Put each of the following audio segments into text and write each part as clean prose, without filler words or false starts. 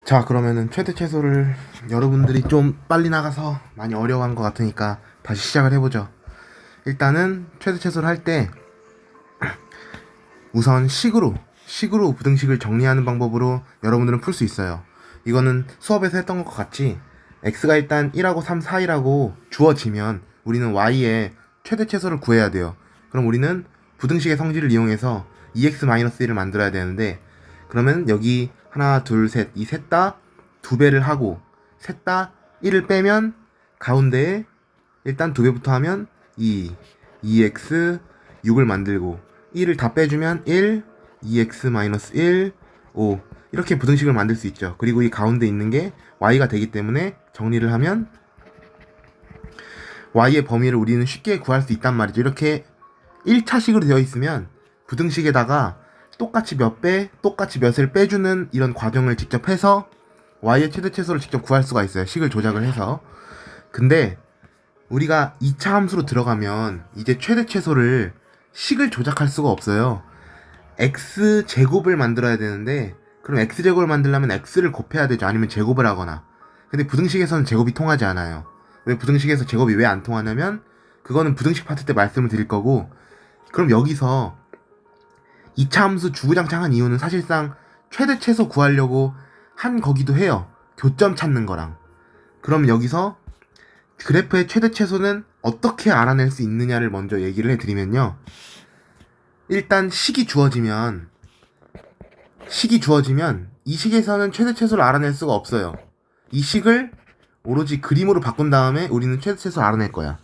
자, 그러면은 최대 최소를 여러분들이 좀 빨리 나가서 많이 어려워한 것 같으니까 다시 시작을 해보죠. 일단은 최대 최소를 할 때 우선 식으로 부등식을 정리하는 방법으로 여러분들은 풀 수 있어요. 이거는 수업에서 했던 것과 같이 x가 일단 1하고 3 사이라고 주어지면 우리는 y의 최대 최소를 구해야 돼요. 그럼 우리는 부등식의 성질을 이용해서 2x-1을 만들어야 되는데, 그러면 여기 하나 둘 셋 이 셋 다 두 배를 하고 셋 다 1을 빼면 가운데에 일단 두 배부터 하면 2x 6을 만들고 1을 다 빼주면 1 2x-1 5 이렇게 부등식을 만들 수 있죠. 그리고 이 가운데 있는 게 y가 되기 때문에 정리를 하면 y의 범위를 우리는 쉽게 구할 수 있단 말이죠. 이렇게 1차식으로 되어 있으면 부등식에다가 똑같이 몇 배, 똑같이 몇을 빼주는 이런 과정을 직접 해서 y의 최대 최소를 직접 구할 수가 있어요. 식을 조작을 해서. 근데 우리가 2차 함수로 들어가면 이제 최대 최소를 식을 조작할 수가 없어요. x제곱을 만들어야 되는데, 그럼 x제곱을 만들려면 x를 곱해야 되죠. 아니면 제곱을 하거나. 근데 부등식에서는 제곱이 통하지 않아요. 왜 부등식에서 제곱이 왜 안 통하냐면 그거는 부등식 파트 때 말씀을 드릴 거고, 그럼 여기서 2차 함수 주구장창한 이유는 사실상 최대 최소 구하려고 한 거기도 해요. 교점 찾는 거랑. 그럼 여기서 그래프의 최대 최소는 어떻게 알아낼 수 있느냐를 먼저 얘기를 해드리면요. 일단 식이 주어지면 이 식에서는 최대 최소를 알아낼 수가 없어요. 이 식을 오로지 그림으로 바꾼 다음에 우리는 최대 최소를 알아낼 거야.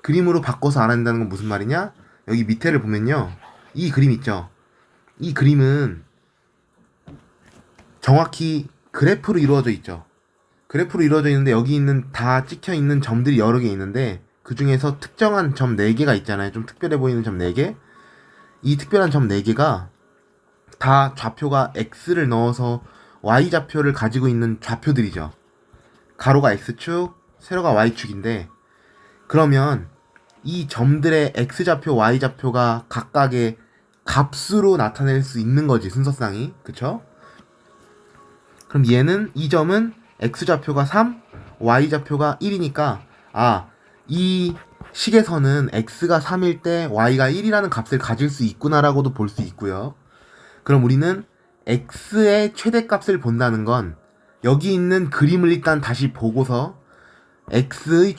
그림으로 바꿔서 알아낸다는 건 무슨 말이냐? 여기 밑에를 보면요. 이 그림 있죠? 이 그림은 정확히 그래프로 이루어져 있죠. 그래프로 이루어져 있는데 여기 있는 다 찍혀 있는 점들이 여러 개 있는데 그 중에서 특정한 점 4개가 있잖아요. 좀 특별해 보이는 점 4개. 이 특별한 점 4개가 다 좌표가 x를 넣어서 y좌표를 가지고 있는 좌표들이죠. 가로가 x축, 세로가 y축인데, 그러면 이 점들의 x좌표, y좌표가 각각의 값으로 나타낼 수 있는 거지, 순서상이. 그쵸? 그럼 얘는, 이 점은 x좌표가 3, y좌표가 1이니까 이 식에서는 x가 3일 때 y가 1이라는 값을 가질 수 있구나라고도 볼 수 있고요. 그럼 우리는 x의 최대값을 본다는 건 여기 있는 그림을 일단 다시 보고서 x의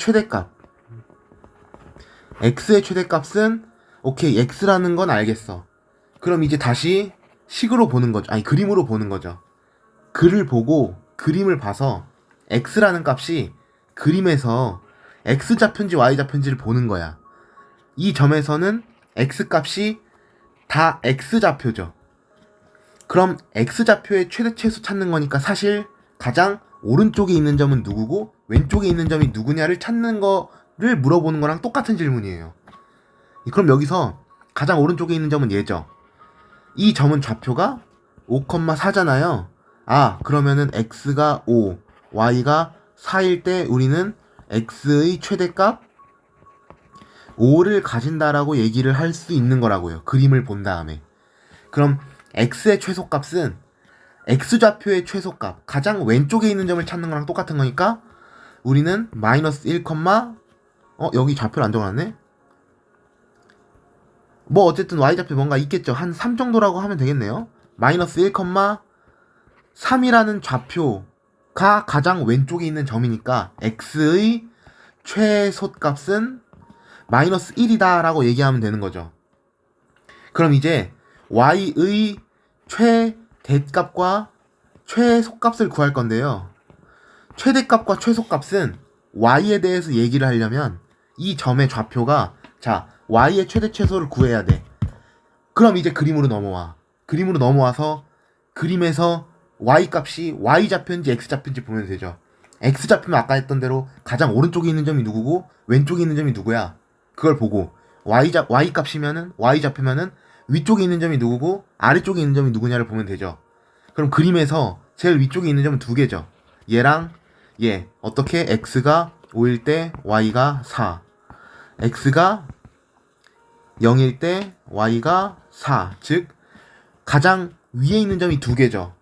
최대값은 오케이, x라는 건 알겠어. 그럼 이제 다시 식으로 보는 거죠. 아니, 그림으로 보는 거죠. 글을 보고 그림을 봐서 x라는 값이 그림에서 x좌표인지 y좌표인지를 보는 거야. 이 점에서는 x값이 다 x좌표죠. 그럼 x좌표의 최대 최소 찾는 거니까 사실 가장 오른쪽에 있는 점은 누구고 왼쪽에 있는 점이 누구냐를 찾는 거를 물어보는 거랑 똑같은 질문이에요. 그럼 여기서 가장 오른쪽에 있는 점은 얘죠. 이 점은 좌표가 5,4잖아요. 그러면은 x가 5, y가 4일 때 우리는 x의 최대값 5를 가진다라고 얘기를 할 수 있는 거라고요. 그림을 본 다음에. 그럼 x의 최소값은 x좌표의 최소값, 가장 왼쪽에 있는 점을 찾는 거랑 똑같은 거니까 우리는 마이너스 1, 여기 좌표를 안 적어놨네? 뭐 어쨌든 y좌표 뭔가 있겠죠. 한 3 정도라고 하면 되겠네요. 마이너스 1, 3이라는 좌표가 가장 왼쪽에 있는 점이니까 x의 최소값은 마이너스 1이다 라고 얘기하면 되는 거죠. 그럼 이제 y의 최대값과 최소값을 구할 건데요. 최대값과 최소값은 y에 대해서 얘기를 하려면 이 점의 좌표가, 자, y의 최대 최소를 구해야 돼. 그럼 이제 그림으로 넘어와서 그림에서 y값이 y좌표인지 x좌표인지 보면 되죠. x좌표면 아까 했던 대로 가장 오른쪽에 있는 점이 누구고 왼쪽에 있는 점이 누구야, 그걸 보고 y값이면은 y좌표면은 위쪽에 있는 점이 누구고 아래쪽에 있는 점이 누구냐를 보면 되죠. 그럼 그림에서 제일 위쪽에 있는 점은 두 개죠. 얘랑 얘. 어떻게? x가 5일 때 y가 4, x가 0일 때 y가 4. 즉 가장 위에 있는 점이 두 개죠.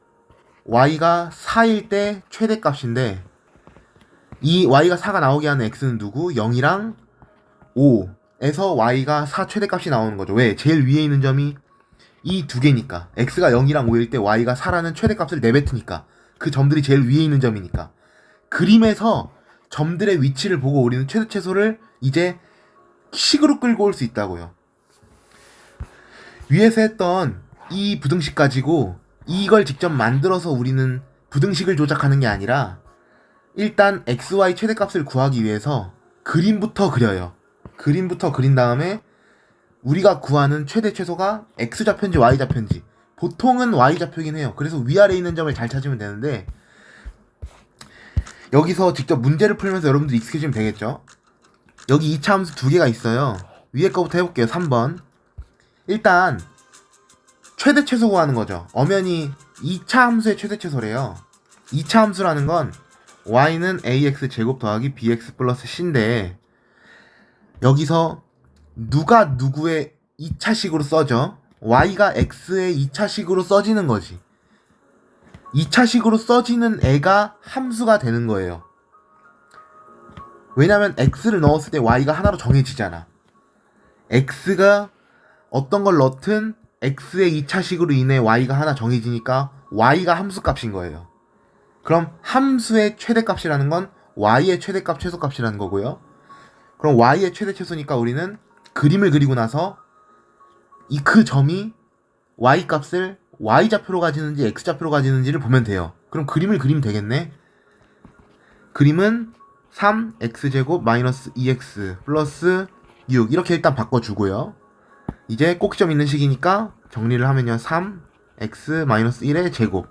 y가 4일 때 최대값인데 이 y가 4가 나오게 하는 x는 누구? 0이랑 5에서 y가 4 최대값이 나오는 거죠. 왜? 제일 위에 있는 점이 이 두 개니까. x가 0이랑 5일 때 y가 4라는 최대값을 내뱉으니까. 그 점들이 제일 위에 있는 점이니까. 그림에서 점들의 위치를 보고 우리는 최대 최소를 이제 식으로 끌고 올 수 있다고요. 위에서 했던 이 부등식 가지고 이걸 직접 만들어서 우리는 부등식을 조작하는 게 아니라 일단 xy 최대값을 구하기 위해서 그림부터 그려요. 그림부터 그린 다음에 우리가 구하는 최대 최소가 x좌표인지 y좌표인지, 보통은 y좌표긴 해요. 그래서 위아래에 있는 점을 잘 찾으면 되는데 여기서 직접 문제를 풀면서 여러분들이 익숙해지면 되겠죠. 여기 2차 함수 두 개가 있어요. 위에 거부터 해볼게요. 3번. 일단 최대 최소 구하는 거죠. 엄연히 2차 함수의 최대 최소래요. 2차 함수라는 건 y는 ax 제곱 더하기 bx 플러스 c인데 여기서 누가 누구의 2차식으로 써져? y가 x의 2차식으로 써지는 거지. 2차식으로 써지는 애가 함수가 되는 거예요. 왜냐면 x를 넣었을 때 y가 하나로 정해지잖아. x가 어떤 걸 넣든 x의 2차식으로 인해 y가 하나 정해지니까 y가 함수값인 거예요. 그럼 함수의 최대값이라는 건 y의 최대값 최소값이라는 거고요. 그럼 y의 최대 최소니까 우리는 그림을 그리고 나서 그 점이 y값을 y좌표로 가지는지 x좌표로 가지는지를 보면 돼요. 그럼 그림을 그리면 되겠네. 그림은 3x제곱 마이너스 2x 플러스 6 이렇게 일단 바꿔주고요. 이제 꼭지점 있는 식이니까 정리를 하면요. 3x 마이너스 1의 제곱.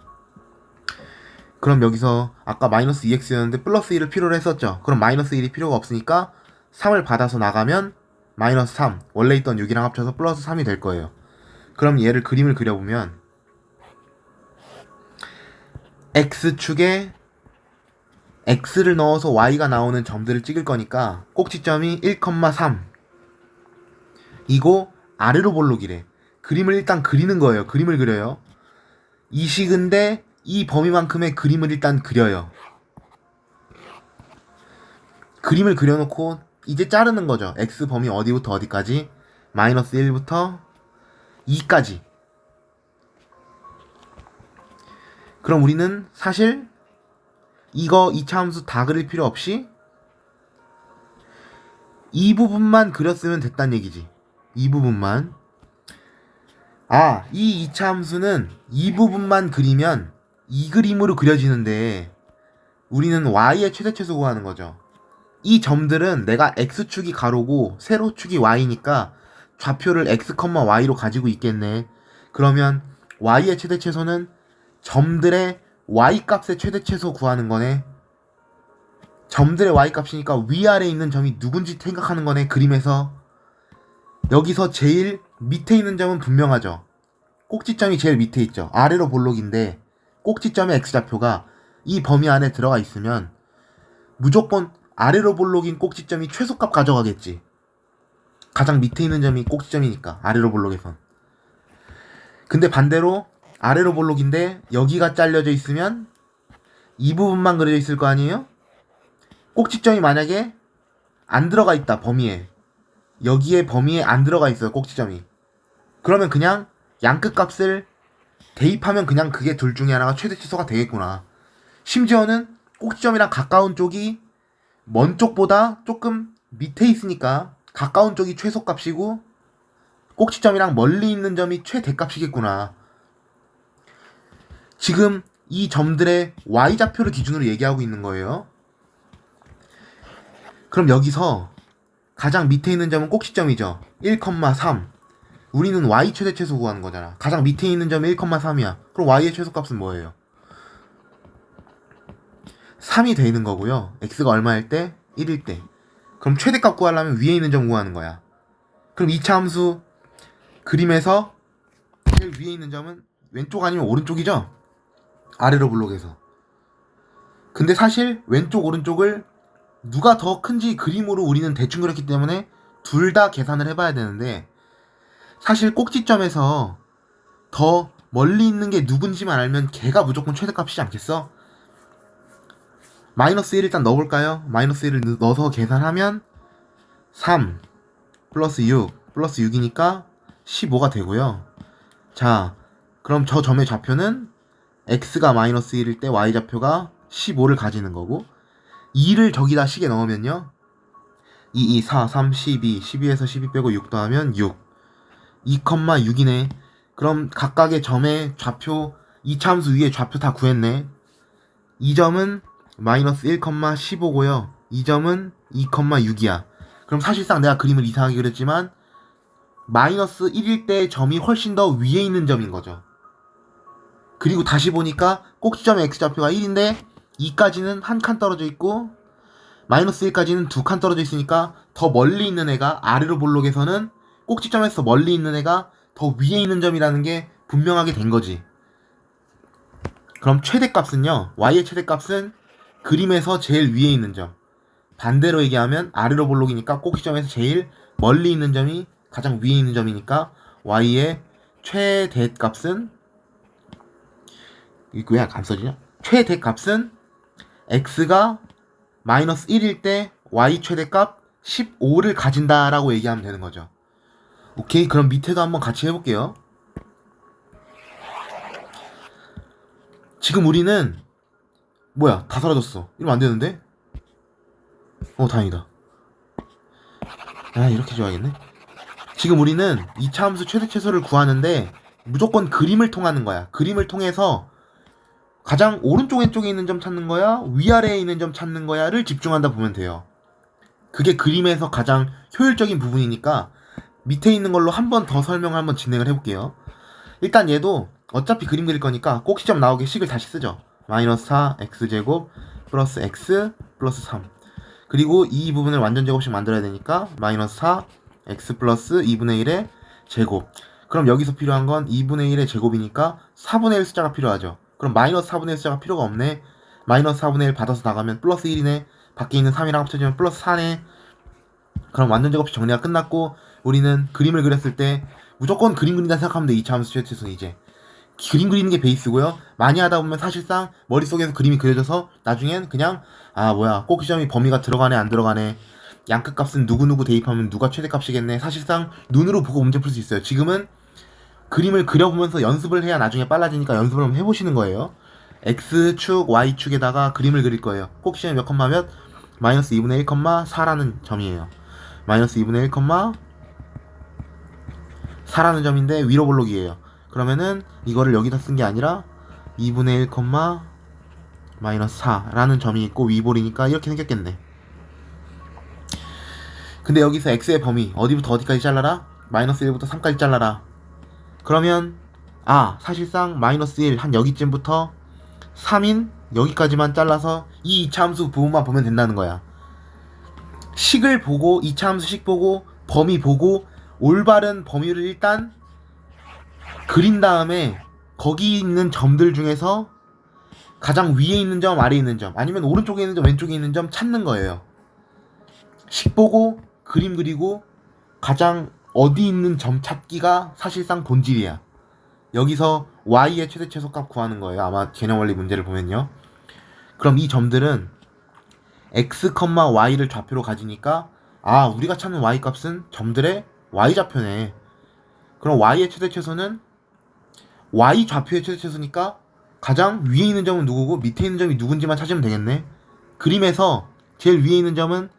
그럼 여기서 아까 마이너스 2x였는데 플러스 1을 필요로 했었죠. 그럼 마이너스 1이 필요가 없으니까 3을 받아서 나가면 마이너스 3, 원래 있던 6이랑 합쳐서 플러스 3이 될 거예요. 그럼 얘를 그림을 그려보면 x축에 x를 넣어서 y가 나오는 점들을 찍을 거니까 꼭지점이 1,3 이고 아래로 볼록이래. 그림을 일단 그리는 거예요. 그림을 그려요. 이 식인데 이 범위만큼의 그림을 일단 그려요. 그림을 그려놓고 이제 자르는 거죠. x 범위 어디부터 어디까지? 마이너스 1부터 2까지. 그럼 우리는 사실 이거 2차 함수 다 그릴 필요 없이 이 부분만 그렸으면 됐단 얘기지. 이 부분만. 이 2차 함수는 이 부분만 그리면 이 그림으로 그려지는데 우리는 y의 최대 최소 구하는 거죠. 이 점들은 내가 x축이 가로고 세로축이 y니까 좌표를 x, y로 가지고 있겠네. 그러면 y의 최대 최소는 점들의 y값의 최대 최소 구하는 거네. 점들의 y값이니까 위아래에 있는 점이 누군지 생각하는 거네. 그림에서. 여기서 제일 밑에 있는 점은 분명하죠. 꼭지점이 제일 밑에 있죠. 아래로 볼록인데 꼭지점의 x좌표가 이 범위 안에 들어가 있으면 무조건 아래로 볼록인 꼭지점이 최소값 가져가겠지. 가장 밑에 있는 점이 꼭지점이니까 아래로 볼록에선. 근데 반대로 아래로 볼록인데 여기가 잘려져 있으면 이 부분만 그려져 있을 거 아니에요? 꼭지점이 만약에 안 들어가 있다. 범위에. 여기에 범위에 안 들어가 있어요. 꼭지점이. 그러면 그냥 양끝 값을 대입하면 그냥 그게 둘 중에 하나가 최대 최소가 되겠구나. 심지어는 꼭지점이랑 가까운 쪽이 먼 쪽보다 조금 밑에 있으니까 가까운 쪽이 최소값이고 꼭지점이랑 멀리 있는 점이 최대값이겠구나. 지금 이 점들의 y좌표를 기준으로 얘기하고 있는 거예요. 그럼 여기서 가장 밑에 있는 점은 꼭지점이죠. 1,3. 우리는 y 최대 최소 구하는 거잖아. 가장 밑에 있는 점이 1,3이야. 그럼 y의 최소값은 뭐예요? 3이 되는 거고요. x가 얼마일 때? 1일 때. 그럼 최대값 구하려면 위에 있는 점 구하는 거야. 그럼 2차 함수 그림에서 제일 위에 있는 점은 왼쪽 아니면 오른쪽이죠? 아래로 블록에서. 근데 사실 왼쪽 오른쪽을 누가 더 큰지 그림으로 우리는 대충 그렸기 때문에 둘 다 계산을 해봐야 되는데 사실 꼭지점에서 더 멀리 있는 게 누군지만 알면 걔가 무조건 최대값이지 않겠어? 마이너스 1 일단 넣어볼까요? 마이너스 1을 넣어서 계산하면 3 플러스 6 플러스 6이니까 15가 되고요. 자, 그럼 저 점의 좌표는 x가 마이너스 1일 때 y좌표가 15를 가지는 거고 2를 저기다 식에 넣으면요 2, 2, 4, 3, 12, 12에서 12 빼고 6 더하면 6 2,6이네. 그럼 각각의 점의 좌표, 이차함수 위에 좌표 다 구했네. 이 점은 마이너스 1,15고요. 이 점은 2,6이야. 그럼 사실상 내가 그림을 이상하게 그렸지만 마이너스 1일 때 점이 훨씬 더 위에 있는 점인 거죠. 그리고 다시 보니까 꼭지점의 x좌표가 1인데 2까지는 한 칸 떨어져 있고 마이너스 1까지는 두 칸 떨어져 있으니까 더 멀리 있는 애가 아래로 볼록에서는 꼭지점에서 멀리 있는 애가 더 위에 있는 점이라는 게 분명하게 된 거지. 그럼 최대값은요, y의 최대값은 그림에서 제일 위에 있는 점, 반대로 얘기하면 아래로 볼록이니까 꼭지점에서 제일 멀리 있는 점이 가장 위에 있는 점이니까 y의 최대값은, 이거 왜 안 써지냐? 최대값은 x가 마이너스 1일 때 y 최대값 15를 가진다라고 얘기하면 되는 거죠. 오케이, 그럼 밑에도 한번 같이 해볼게요. 지금 우리는 뭐야, 다 사라졌어. 이러면 안 되는데? 다행이다. 아, 이렇게 줘야겠네. 지금 우리는 2차 함수 최대 최소를 구하는데 무조건 그림을 통하는 거야. 그림을 통해서 가장 오른쪽 왼쪽에 있는 점 찾는 거야, 위아래에 있는 점 찾는 거야를 집중한다 보면 돼요. 그게 그림에서 가장 효율적인 부분이니까 밑에 있는 걸로 한 번 더 설명을 한번 진행을 해볼게요. 일단 얘도 어차피 그림 그릴 거니까 꼭지점 나오게 식을 다시 쓰죠. 마이너스 4 x제곱 플러스 x 플러스 3. 그리고 이 부분을 완전 제곱식 만들어야 되니까 마이너스 4 x 플러스 2분의 1의 제곱. 그럼 여기서 필요한 건 2분의 1의 제곱이니까 4분의 1 숫자가 필요하죠. 그럼 마이너스 4분의 1 숫자가 필요가 없네. 마이너스 4분의 1 받아서 나가면 플러스 1이네. 밖에 있는 3이랑 합쳐지면 플러스 4네. 그럼 완전 제곱식 정리가 끝났고 우리는 그림을 그렸을 때 무조건 그림 그린다 생각하면 돼. 2차 함수 최대치수는 이제 그림 그리는 게 베이스고요. 많이 하다 보면 사실상 머릿속에서 그림이 그려져서 나중엔 그냥 뭐야, 꼭지점이 범위가 들어가네 안 들어가네, 양끝값은 누구누구 대입하면 누가 최대값이겠네, 사실상 눈으로 보고 문제 풀 수 있어요. 지금은 그림을 그려보면서 연습을 해야 나중에 빨라지니까 연습을 한번 해보시는 거예요. x축, y축에다가 그림을 그릴 거예요. 꼭지점이 몇 컴마 몇? 마이너스 2분의 1, 4라는 점이에요. 마이너스 2분의 1, 4라는 점인데 위로 볼록이에요. 그러면은 이거를 여기다 쓴 게 아니라 2분의 1, 마이너스 4라는 점이 있고 위볼이니까 이렇게 생겼겠네. 근데 여기서 x의 범위 어디부터 어디까지 잘라라? 마이너스 1부터 3까지 잘라라. 그러면 사실상 마이너스 1 한 여기쯤부터 3인 여기까지만 잘라서 이 2차 함수 부분만 보면 된다는 거야. 식을 보고 2차 함수 식 보고 범위 보고 올바른 범위를 일단 그린 다음에 거기 있는 점들 중에서 가장 위에 있는 점, 아래에 있는 점, 아니면 오른쪽에 있는 점, 왼쪽에 있는 점 찾는 거예요. 식 보고 그림 그리고 가장 어디 있는 점 찾기가 사실상 본질이야. 여기서 y의 최대 최소값 구하는 거예요. 아마 개념 원리 문제를 보면요. 그럼 이 점들은 x, y를 좌표로 가지니까 우리가 찾는 y 값은 점들의 y 좌표네. 그럼 y의 최대 최소는 y 좌표의 최대 최소니까 가장 위에 있는 점은 누구고 밑에 있는 점이 누군지만 찾으면 되겠네. 그림에서 제일 위에 있는 점은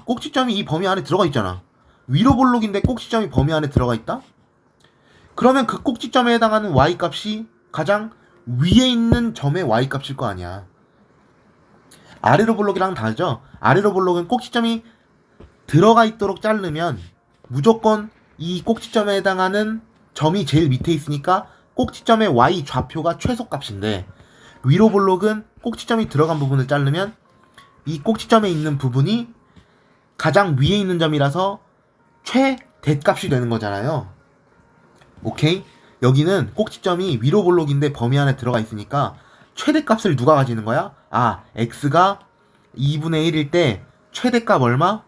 꼭지점이 이 범위 안에 들어가 있잖아. 위로 볼록인데 꼭지점이 범위 안에 들어가 있다? 그러면 그 꼭지점에 해당하는 y 값이 가장 위에 있는 점의 y 값일 거 아니야. 아래로 볼록이랑 다르죠? 아래로 볼록은 꼭지점이 들어가 있도록 자르면 무조건 이 꼭지점에 해당하는 점이 제일 밑에 있으니까 꼭지점의 y 좌표가 최소값인데, 위로 볼록은 꼭지점이 들어간 부분을 자르면 이 꼭지점에 있는 부분이 가장 위에 있는 점이라서 최대값이 되는 거잖아요. 오케이? 여기는 꼭지점이 위로 볼록인데 범위 안에 들어가 있으니까 최대값을 누가 가지는 거야? x가 2분의 1일 때 최대값 얼마?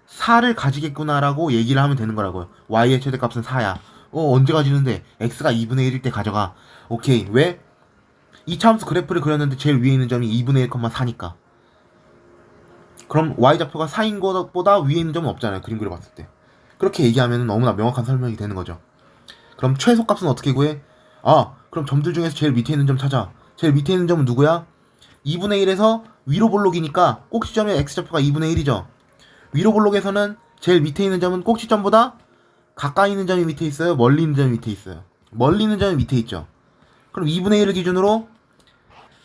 4를 가지겠구나라고 얘기를 하면 되는 거라고요. y의 최대값은 4야. 언제 가지는데? x가 2분의 1일 때 가져가. 오케이. 왜? 이차함수 그래프를 그렸는데 제일 위에 있는 점이 2분의 1,4니까. 그럼 y좌표가 4인 것보다 위에 있는 점은 없잖아요. 그림 그려봤을 때. 그렇게 얘기하면 너무나 명확한 설명이 되는 거죠. 그럼 최소값은 어떻게 구해? 그럼 점들 중에서 제일 밑에 있는 점 찾아. 제일 밑에 있는 점은 누구야? 2분의 1에서 위로 볼록이니까 꼭지점의 x좌표가 2분의 1이죠. 위로 볼록에서는 제일 밑에 있는 점은 꼭지점보다 가까이 있는 점이 밑에 있어요? 멀리 있는 점이 밑에 있어요? 멀리 있는 점이 밑에 있죠. 그럼 2분의 1을 기준으로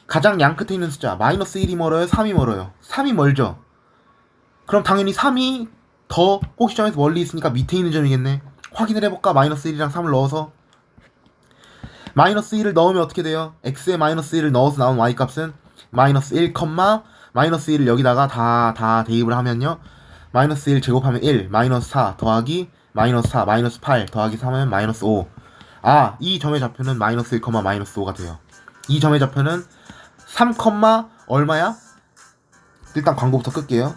가장 양 끝에 있는 숫자 마이너스 1이 멀어요? 3이 멀어요? 3이 멀죠. 그럼 당연히 3이 더 꼭지점에서 멀리 있으니까 밑에 있는 점이겠네. 확인을 해볼까? 마이너스 1이랑 3을 넣어서 마이너스 1을 넣으면 어떻게 돼요? x에 마이너스 1을 넣어서 나온 y값은 마이너스 1, 마이너스 1을 여기다가 다 대입을 하면요, 마이너스 1 제곱하면 1, 마이너스 4 더하기 마이너스 4, 마이너스 8 더하기 3하면 마이너스 5. 이 점의 좌표는 마이너스 1, 마이너스 5가 돼요. 이 점의 좌표는 3, 얼마야? 일단 광고부터 끌게요.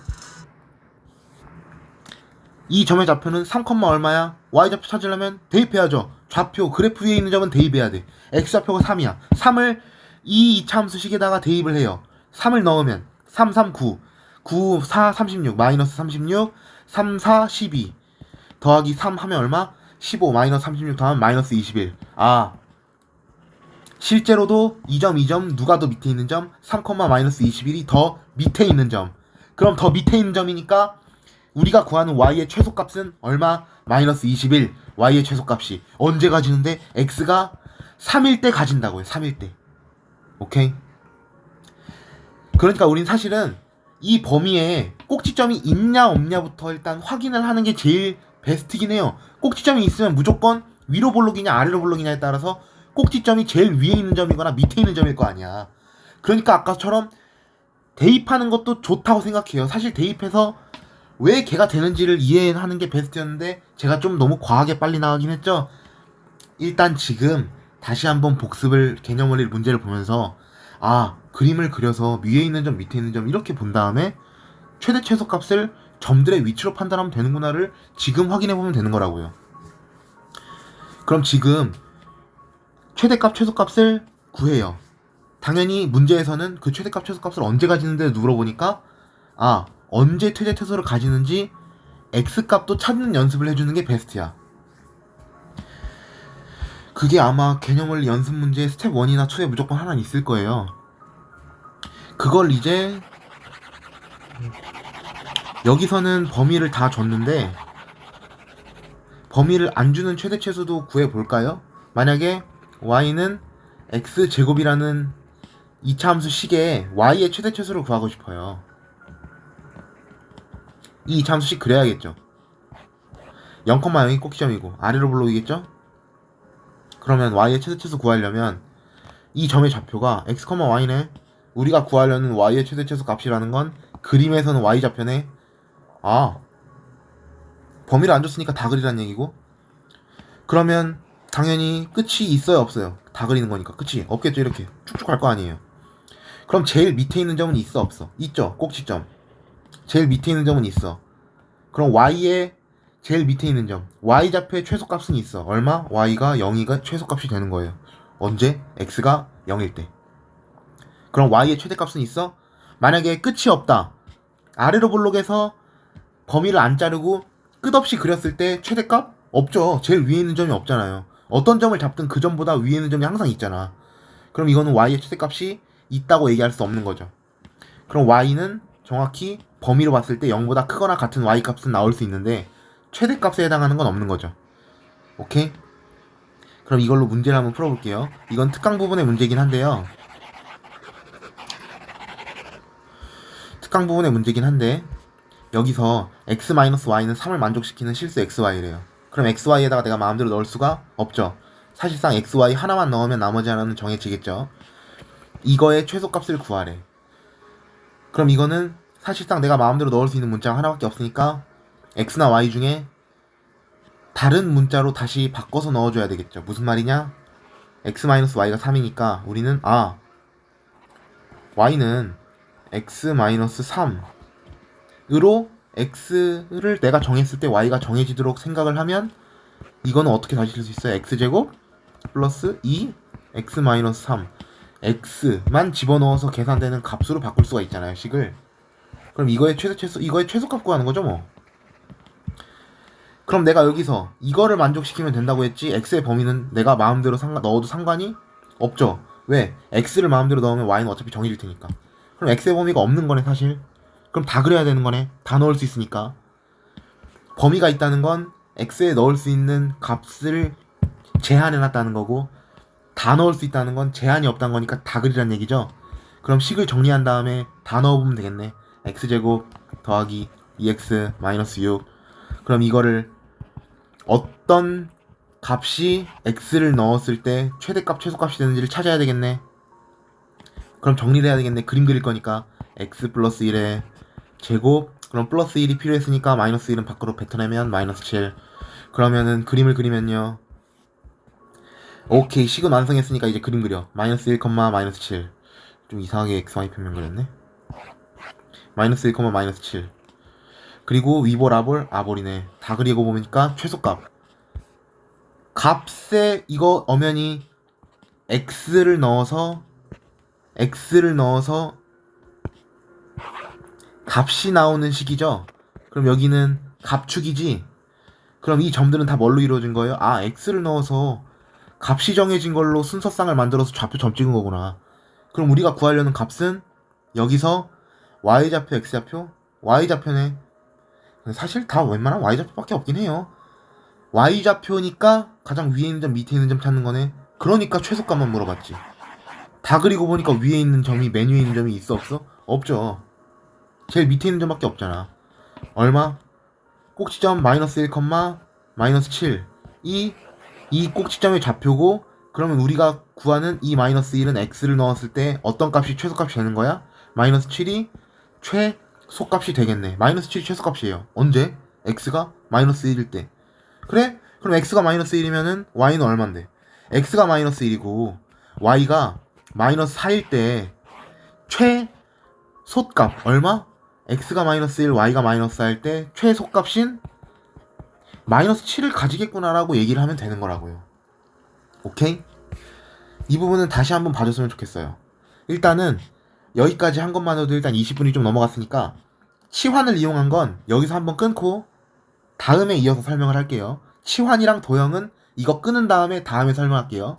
이 점의 좌표는 3, 얼마야? y좌표 찾으려면 대입해야죠. 좌표 그래프 위에 있는 점은 대입해야 돼. x좌표가 3이야. 3을 이 이차함수식에다가 대입을 해요. 3을 넣으면 3, 3, 9 9, 4, 36 마이너스 36 3, 4, 12 더하기 3 하면 얼마? 15 마이너스 36 더하면 마이너스 21. 실제로도 이 점 누가 더 밑에 있는 점? 3, 마이너스 21이 더 밑에 있는 점. 그럼 더 밑에 있는 점이니까 우리가 구하는 y의 최소값은 얼마? 마이너스 21. y의 최소값이 언제 가지는데? x가 3일 때 가진다고요. 3일 때. 오케이? 그러니까 우린 사실은 이 범위에 꼭지점이 있냐 없냐부터 일단 확인을 하는 게 제일 베스트긴 해요. 꼭지점이 있으면 무조건 위로 볼록이냐 아래로 볼록이냐에 따라서 꼭지점이 제일 위에 있는 점이거나 밑에 있는 점일 거 아니야. 그러니까 아까처럼 대입하는 것도 좋다고 생각해요. 사실 대입해서 왜 걔가 되는지를 이해하는 게 베스트였는데 제가 좀 너무 과하게 빨리 나가긴 했죠. 일단 지금 다시 한번 복습을 개념원리 문제를 보면서 그림을 그려서 위에 있는 점 밑에 있는 점 이렇게 본 다음에 최대 최소값을 점들의 위치로 판단하면 되는구나를 지금 확인해보면 되는 거라고요. 그럼 지금 최대값 최소값을 구해요. 당연히 문제에서는 그 최대값 최소값을 언제 가지는데 물어보니까 언제 최대 최소를 가지는지 x값도 찾는 연습을 해주는 게 베스트야. 그게 아마 개념원리 연습 문제 스텝 1이나 2에 무조건 하나 있을 거예요. 그걸 이제 여기서는 범위를 다 줬는데 범위를 안 주는 최대 최소도 구해볼까요? 만약에 y는 x제곱이라는 이차함수 식에 y의 최대 최소를 구하고 싶어요. 이 이차함수식 그려야겠죠. 0,0이 꼭지점이고 아래로 볼록이겠죠? 그러면 y의 최대 최소 구하려면 이 점의 좌표가 x, y네. 우리가 구하려는 y의 최대 최소 값이라는 건 그림에서는 y좌표네. 범위를 안 줬으니까 다 그리란 얘기고. 그러면 당연히 끝이 있어요 없어요? 다 그리는 거니까 끝이 없겠죠. 이렇게 쭉쭉 갈 거 아니에요. 그럼 제일 밑에 있는 점은 있어 없어? 있죠. 꼭지점. 제일 밑에 있는 점은 있어. 그럼 y의 제일 밑에 있는 점 y좌표의 최소값은 있어. 얼마? y가 0이가 최소값이 되는 거예요. 언제? x가 0일 때. 그럼 y의 최대값은 있어? 만약에 끝이 없다. 아래로 볼록에서 범위를 안 자르고 끝없이 그렸을 때 최대값? 없죠. 제일 위에 있는 점이 없잖아요. 어떤 점을 잡든 그 점보다 위에 있는 점이 항상 있잖아. 그럼 이거는 y의 최대값이 있다고 얘기할 수 없는 거죠. 그럼 y는 정확히 범위로 봤을 때 0보다 크거나 같은 y값은 나올 수 있는데 최대값에 해당하는 건 없는 거죠. 오케이? 그럼 이걸로 문제를 한번 풀어볼게요. 이건 특강 부분의 문제긴 한데요. 특강 부분의 문제긴 한데 여기서 x-y는 3을 만족시키는 실수 xy래요. 그럼 xy에다가 내가 마음대로 넣을 수가 없죠. 사실상 xy 하나만 넣으면 나머지 하나는 정해지겠죠. 이거의 최소값을 구하래. 그럼 이거는 사실상 내가 마음대로 넣을 수 있는 문자가 하나밖에 없으니까 x나 y 중에 다른 문자로 다시 바꿔서 넣어줘야 되겠죠. 무슨 말이냐? x-y가 3이니까 우리는 y는 x-3으로 x를 내가 정했을 때 y가 정해지도록 생각을 하면 이거는 어떻게 다시 쓸 수 있어요? x제곱 플러스 2 x 마이너스 3 x만 집어넣어서 계산되는 값으로 바꿀 수가 있잖아요, 식을. 그럼 이거의 최소값 구하는 거죠, 뭐. 그럼 내가 여기서 이거를 만족시키면 된다고 했지, x의 범위는 내가 마음대로 넣어도 상관이 없죠. 왜? x를 마음대로 넣으면 y는 어차피 정해질 테니까. 그럼 x의 범위가 없는 거네, 사실. 그럼 다 그래야 되는 거네. 다 넣을 수 있으니까. 범위가 있다는 건 x에 넣을 수 있는 값을 제한해놨다는 거고, 다 넣을 수 있다는 건 제한이 없다는 거니까 다 그리란 얘기죠. 그럼 식을 정리한 다음에 다 넣어보면 되겠네. x제곱 더하기 2x 마이너스 6. 그럼 이거를 어떤 값이 x를 넣었을 때 최대값 최소값이 되는지를 찾아야 되겠네. 그럼 정리를 해야 되겠네. 그림 그릴 거니까 x 플러스 1에 제곱, 그럼 플러스 1이 필요했으니까 마이너스 1은 밖으로 뱉어내면 마이너스 7. 그러면은 그림을 그리면요, 오케이, 식은 완성했으니까 이제 그림 그려. 마이너스 1, 마이너스 7. 좀 이상하게 xy 평면 그렸네. 마이너스 1, 마이너스 7. 그리고 위볼, 아볼이네. 다 그리고 보니까 최소값. 값에 이거 엄연히 x를 넣어서 값이 나오는 식이죠. 그럼 여기는 값축이지. 그럼 이 점들은 다 뭘로 이루어진 거예요? 아, x를 넣어서 값이 정해진 걸로 순서쌍을 만들어서 좌표 점 찍은 거구나. 그럼 우리가 구하려는 값은 여기서 y좌표, x좌표, y좌표네. 사실 다 웬만한 y좌표밖에 없긴 해요. y좌표니까 가장 위에 있는 점, 밑에 있는 점 찾는 거네. 그러니까 최소값만 물어봤지. 다 그리고 보니까 위에 있는 점이 맨 위에 있는 점이 있어, 없어? 없죠. 제일 밑에 있는 점밖에 없잖아. 얼마? 꼭지점 마이너스 1, 마이너스 7. 이 꼭지점의 좌표고, 그러면 우리가 구하는 이 마이너스 1은 x를 넣었을 때 어떤 값이 최소값이 되는 거야? 마이너스 7이 최소값이 되겠네. 마이너스 7이 최소값이에요. 언제? x가 마이너스 1일 때. 그래? 그럼 x가 마이너스 1이면은 y는 얼만데? x가 마이너스 1이고 y가 마이너스 4일 때 최소값 얼마? x가 마이너스 1, y가 마이너스 4일 때 최소값인 마이너스 7을 가지겠구나라고 얘기를 하면 되는 거라고요. 오케이? 이 부분은 다시 한번 봐줬으면 좋겠어요. 일단은 여기까지 한 것만으로도 일단 20분이 좀 넘어갔으니까 치환을 이용한 건 여기서 한번 끊고 다음에 이어서 설명을 할게요. 치환이랑 도형은 이거 끊은 다음에 설명할게요.